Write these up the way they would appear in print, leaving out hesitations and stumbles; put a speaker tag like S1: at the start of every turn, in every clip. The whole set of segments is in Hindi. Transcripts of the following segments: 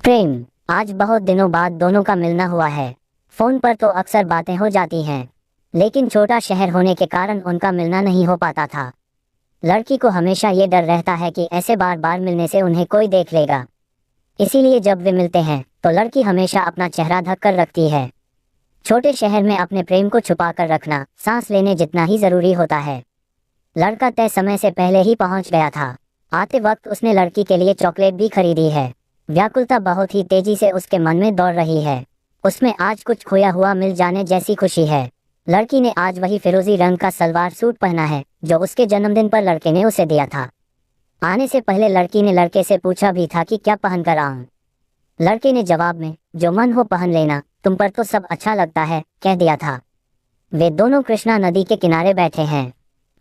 S1: प्रेम। आज बहुत दिनों बाद दोनों का मिलना हुआ है। फोन पर तो अक्सर बातें हो जाती हैं, लेकिन छोटा शहर होने के कारण उनका मिलना नहीं हो पाता था। लड़की को हमेशा ये डर रहता है कि ऐसे बार बार मिलने से उन्हें कोई देख लेगा। इसीलिए जब वे मिलते हैं तो लड़की हमेशा अपना चेहरा ढक कर रखती है। छोटे शहर में अपने प्रेम को छुपा कर रखना सांस लेने जितना ही जरूरी होता है। लड़का तय समय से पहले ही पहुंच गया था। आते वक्त उसने लड़की के लिए चॉकलेट भी खरीदी है। व्याकुलता बहुत ही तेजी से उसके मन में दौड़ रही है। उसमें आज कुछ खोया हुआ मिल जाने जैसी खुशी है। लड़की ने आज वही फिरोजी रंग का सलवार सूट पहना है जो उसके जन्मदिन पर लड़के ने उसे दिया था। आने से पहले लड़की ने लड़के से पूछा भी था कि क्या पहन कर आऊं। लड़के ने जवाब में जो मन हो पहन लेना, तुम पर तो सब अच्छा लगता है, कह दिया था। वे दोनों कृष्णा नदी के किनारे बैठे हैं।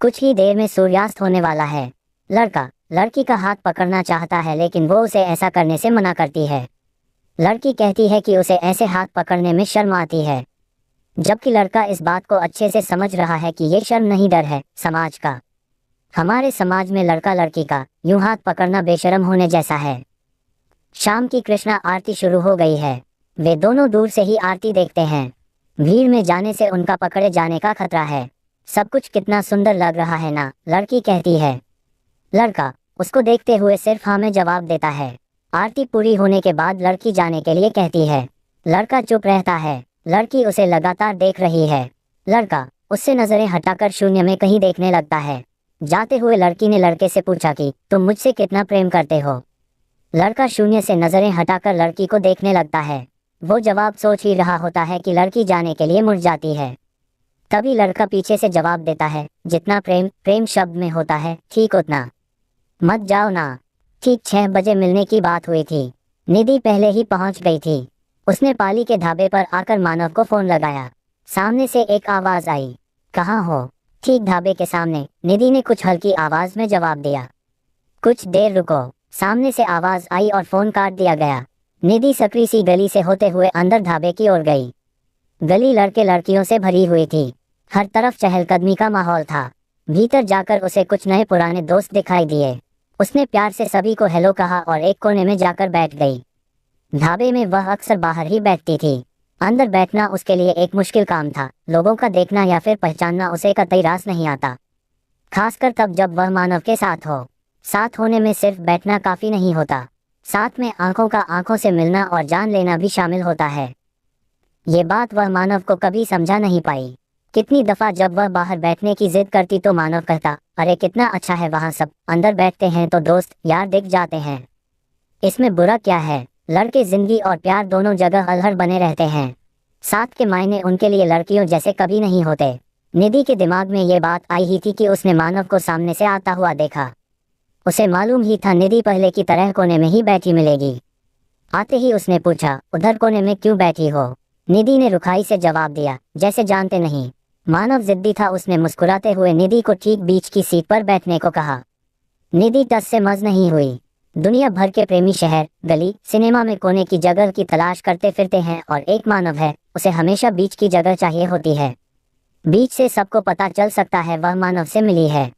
S1: कुछ ही देर में सूर्यास्त होने वाला है। लड़का लड़की का हाथ पकड़ना चाहता है, लेकिन वो उसे ऐसा करने से मना करती है। लड़की कहती है कि उसे ऐसे हाथ पकड़ने में शर्म आती है, जबकि लड़का इस बात को अच्छे से समझ रहा है कि ये शर्म नहीं, डर है समाज का। हमारे समाज में लड़का लड़की का यूं हाथ पकड़ना बेशर्म होने जैसा है। शाम की कृष्णा आरती शुरू हो गई है। वे दोनों दूर से ही आरती देखते हैं। भीड़ में जाने से उनका पकड़े जाने का खतरा है। सब कुछ कितना सुंदर लग रहा है ना, लड़की कहती है। लड़का उसको देखते हुए सिर्फ हाँ में जवाब देता है। आरती पूरी होने के बाद लड़की जाने के लिए कहती है। लड़का चुप रहता है। लड़की उसे लगातार देख रही है। लड़का उससे नजरें हटाकर शून्य में कहीं देखने लगता है। जाते हुए लड़की ने लड़के से पूछा कि तुम मुझसे कितना प्रेम करते हो। लड़का शून्य से नजरें हटाकर लड़की को देखने लगता है। वो जवाब सोच ही रहा होता है कि लड़की जाने के लिए मुड़ जाती है। तभी लड़का पीछे से जवाब देता है, जितना प्रेम प्रेम शब्द में होता है ठीक उतना मत जाओ ना। ठीक 6 बजे मिलने की बात हुई थी। निधि पहले ही पहुंच गई थी। उसने पाली के ढाबे पर आकर मानव को फोन लगाया। सामने से एक आवाज आई, कहाँ हो। ठीक ढाबे के सामने, निधि ने कुछ हल्की आवाज में जवाब दिया। कुछ देर रुको। सामने से आवाज आई और फोन काट दिया गया। निधि सकरी सी गली से होते हुए अंदर ढाबे की ओर गई। गली लड़के लड़कियों से भरी हुई थी। हर तरफ चहलकदमी का माहौल था। भीतर जाकर उसे कुछ नए पुराने दोस्त दिखाई दिए। उसने प्यार से सभी को हेलो कहा और एक कोने में जाकर बैठ गई। ढाबे में वह अक्सर बाहर ही बैठती थी। अंदर बैठना उसके लिए एक मुश्किल काम था। लोगों का देखना या फिर पहचानना उसे कतई रास नहीं आता, खासकर तब जब वह मानव के साथ हो। साथ होने में सिर्फ बैठना काफी नहीं होता, साथ में आंखों का आंखों से मिलना और जान लेना भी शामिल होता है। ये बात वह मानव को कभी समझा नहीं पाई। कितनी दफा जब वह बाहर बैठने की जिद करती तो मानव कहता, अरे कितना अच्छा है वहाँ सब, अंदर बैठते हैं तो दोस्त यार दिख जाते हैं। इसमें बुरा क्या है। लड़के जिंदगी और प्यार दोनों जगह अलहड़ बने रहते हैं। साथ के मायने उनके लिए लड़कियों जैसे कभी नहीं होते। निधि के दिमाग में ये बात आई ही थी कि उसने मानव को सामने से आता हुआ देखा। उसे मालूम ही था निधि पहले की तरह कोने में ही बैठी मिलेगी। आते ही उसने पूछा, उधर कोने में क्यों बैठी हो। निधि ने रुखाई से जवाब दिया, जैसे जानते नहीं। मानव जिद्दी था। उसने मुस्कुराते हुए निधि को ठीक बीच की सीट पर बैठने को कहा। निधि टस से मज नहीं हुई। दुनिया भर के प्रेमी शहर, गली, सिनेमा में कोने की जगह की तलाश करते फिरते हैं और एक मानव है, उसे हमेशा बीच की जगह चाहिए होती है। बीच से सबको पता चल सकता है वह मानव से मिली है।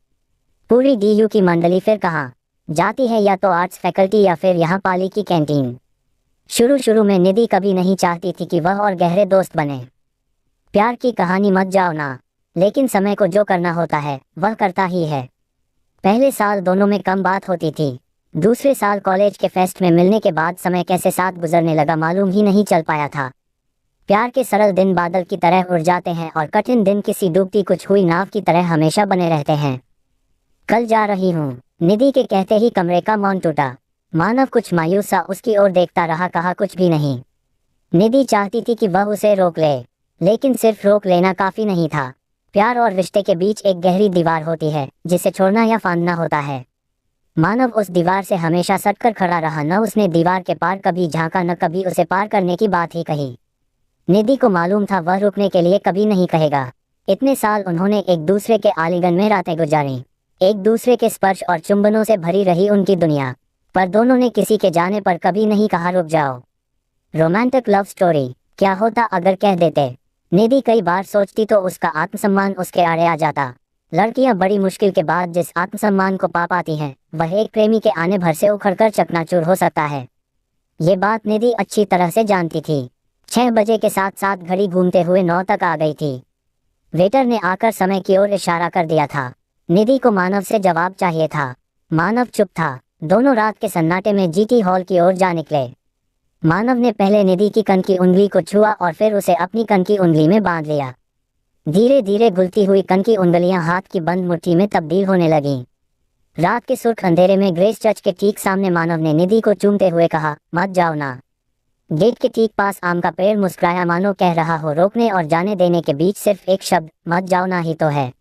S1: पूरी डीयू की मंडली फिर कहाँ जाती है, या तो आर्ट्स फैकल्टी या फिर यहाँ पाली की कैंटीन। शुरू में निधि कभी नहीं चाहती थी कि वह और गहरे दोस्त बने। प्यार की कहानी मत जाओ ना, लेकिन समय को जो करना होता है वह करता ही है। पहले साल दोनों में कम बात होती थी। दूसरे साल कॉलेज के फेस्ट में मिलने के बाद समय कैसे साथ गुजरने लगा मालूम ही नहीं चल पाया था। प्यार के सरल दिन बादल की तरह उड़ जाते हैं और कठिन दिन किसी डूबती कुछ हुई नाव की तरह हमेशा बने रहते हैं। कल जा रही हूँ, निधि के कहते ही कमरे का मौन टूटा। मानव कुछ मायूस सा उसकी ओर देखता रहा, कहा कुछ भी नहीं। निधि चाहती थी कि वह उसे रोक ले, लेकिन सिर्फ रोक लेना काफी नहीं था। प्यार और रिश्ते के बीच एक गहरी दीवार होती है जिसे छोड़ना या फांदना होता है। मानव उस दीवार से हमेशा सटकर खड़ा रहा। न उसने दीवार के पार कभी झांका, न कभी उसे पार करने की बात ही कही। निधि को मालूम था वह रुकने के लिए कभी नहीं कहेगा। इतने साल उन्होंने एक दूसरे के आलिंगन में रातें गुजारी, एक दूसरे के स्पर्श और चुंबनों से भरी रही उनकी दुनिया, पर दोनों ने किसी के जाने पर कभी नहीं कहा रुक जाओ। रोमांटिक लव स्टोरी क्या होता अगर कह देते। निधि कई बार सोचती तो उसका आत्मसम्मान उसके आड़े आ जाता। लड़कियां बड़ी मुश्किल के बाद जिस आत्मसम्मान को पा पाती हैं, वह एक प्रेमी के आने भर से उखड़कर चकनाचूर हो सकता है। ये बात निधि अच्छी तरह से जानती थी। 6 बजे के साथ साथ घड़ी घूमते हुए 9 तक आ गई थी। वेटर ने आकर समय की ओर इशारा कर दिया था। निधि को मानव से जवाब चाहिए था। मानव चुप था। दोनों रात के सन्नाटे में जीटी हॉल की ओर जा निकले। मानव ने पहले निधि की कन की उंगली को छुआ और फिर उसे अपनी कन की उंगली में बांध लिया। धीरे धीरे घुलती हुई कन की उंगलियां हाथ की बंद मुट्ठी में तब्दील होने लगीं। रात के सुर्ख अंधेरे में ग्रेस चर्च के ठीक सामने मानव ने निधि को चूमते हुए कहा, मत जाओ ना। गेट के ठीक पास आम का पेड़ मुस्कुराया, मानो कह रहा हो रोकने और जाने देने के बीच सिर्फ एक शब्द, मत जाओ ना ही तो है।